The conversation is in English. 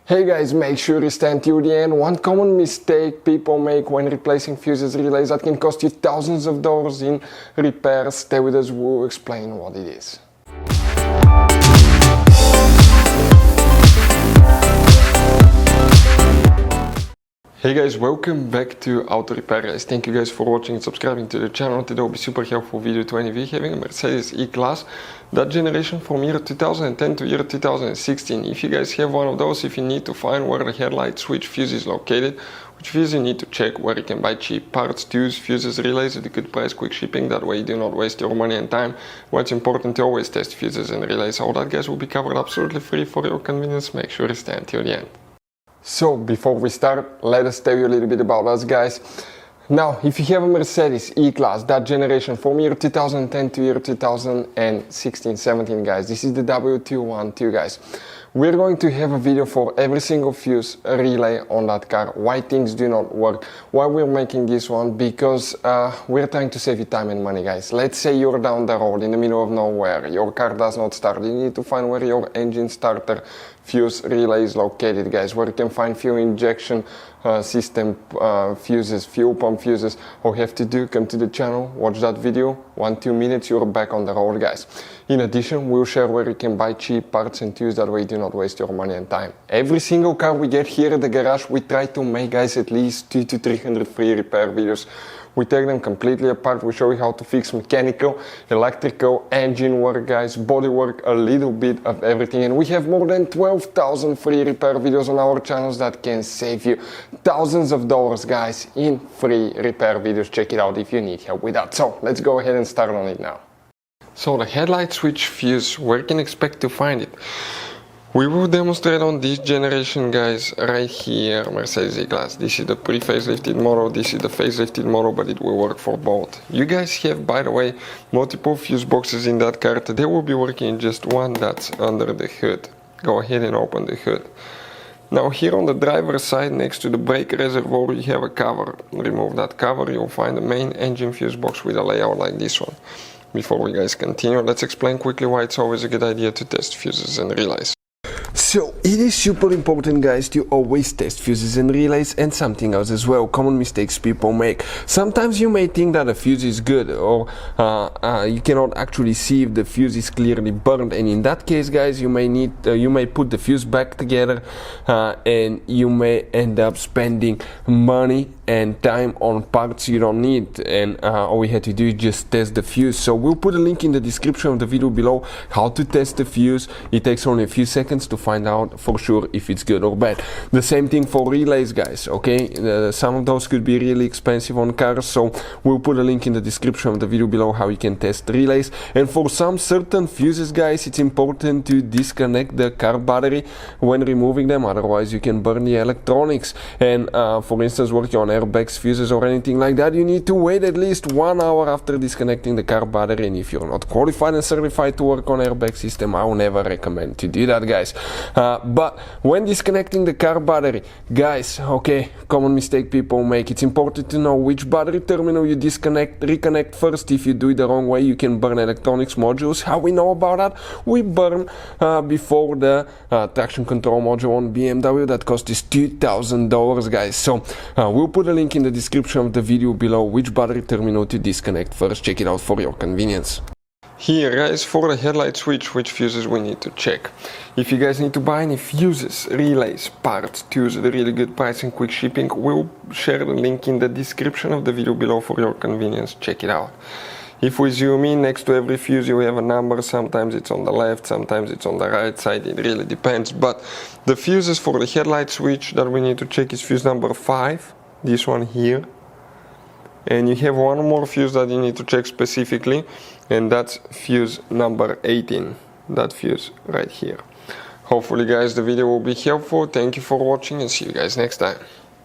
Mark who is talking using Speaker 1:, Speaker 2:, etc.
Speaker 1: Hey guys, make sure you stand till the end. One common mistake people make when replacing fuses relays that can cost you thousands of dollars in repairs. Stay with us, we'll explain what it is. Hey guys, welcome back to Auto Repair guys. Thank you guys for watching and subscribing to the channel. Today will be super helpful video 20V having a Mercedes E Class, that generation from year 2010 to year 2016. If you guys have one of those, if you need to find where the headlight switch fuse is located, which fuse you need to check, where you can buy cheap parts, tools, fuses, relays at a good price, quick shipping, that way you do not waste your money and time. What's important to always test fuses and relays, all that guys will be covered absolutely free for your convenience. Make sure you stay until the end. So, before we start, let us tell you a little bit about us guys. Now, if you have a Mercedes E-Class, that generation from year 2010 to year 2016-17 guys, this is the W212 guys. We're going to have a video for every single fuse relay on that car, why things do not work, why we're making this one, because we're trying to save you time and money guys. Let's say you're down the road in the middle of nowhere, your car does not start, you need to find where your engine starter fuse relay is located guys, where you can find fuel injection system fuses, fuel pump fuses. All you have to do, come to the channel, watch that video, 1-2 minutes, you're back on the road guys. In addition, we'll share where you can buy cheap parts and tools, that way you do not waste your money and time. Every single car we get here at the garage, we try to make guys at least 200 to 300 free repair videos. We take them completely apart, we show you how to fix mechanical, electrical, engine work guys, body work, a little bit of everything. And we have more than 12,000 free repair videos on our channels that can save you thousands of dollars guys in free repair videos. Check it out if you need help with that. So let's go ahead and start on it now. So the headlight switch fuse, where you can expect to find it? We will demonstrate on this generation guys right here, Mercedes E-Class. This is the pre-facelifted model, this is the facelifted model, but it will work for both. You guys have, by the way, multiple fuse boxes in that car. They will be working in just one that's under the hood. Go ahead and open the hood. Now here on the driver's side next to the brake reservoir you have a cover. Remove that cover, you'll find the main engine fuse box with a layout like this one. Before we guys continue, let's explain quickly why it's always a good idea to test fuses and relays. So, it is super important guys to always test fuses and relays, and something else as well, common mistakes people make. Sometimes you may think that a fuse is good, or you cannot actually see if the fuse is clearly burned, and in that case guys you may put the fuse back together and you may end up spending money and time on parts you don't need, and all we had to do is just test the fuse. So we'll put a link in the description of the video below how to test the fuse. It takes only a few seconds to find out for sure if it's good or bad. The same thing for relays guys, okay? Some of those could be really expensive on cars, so we'll put a link in the description of the video below how you can test relays. And for some certain fuses guys, it's important to disconnect the car battery when removing them, otherwise you can burn the electronics. And for instance, working on airbags, fuses or anything like that, you need to wait at least 1 hour after disconnecting the car battery. And if you're not qualified and certified to work on airbag system, I will never recommend to do that guys. But when disconnecting the car battery guys, okay, common mistake people make, it's important to know which battery terminal you reconnect first. If you do it the wrong way, you can burn electronics modules. How we know about that? We burn before the traction control module on BMW that cost us $2,000 guys. So we'll put a link in the description of the video below which battery terminal to disconnect first. Check it out for your convenience. Here guys, for the headlight switch, which fuses we need to check. If you guys need to buy any fuses, relays, parts, tools at a really good price and quick shipping, we'll share the link in the description of the video below for your convenience. Check it out. If we zoom in, next to every fuse you have a number. Sometimes it's on the left, sometimes it's on the right side, it really depends. But the fuses for the headlight switch that we need to check is fuse number 5, this one here. And you have one more fuse that you need to check specifically, and that's fuse number 18, that fuse right here. Hopefully guys the video will be helpful. Thank you for watching and see you guys next time.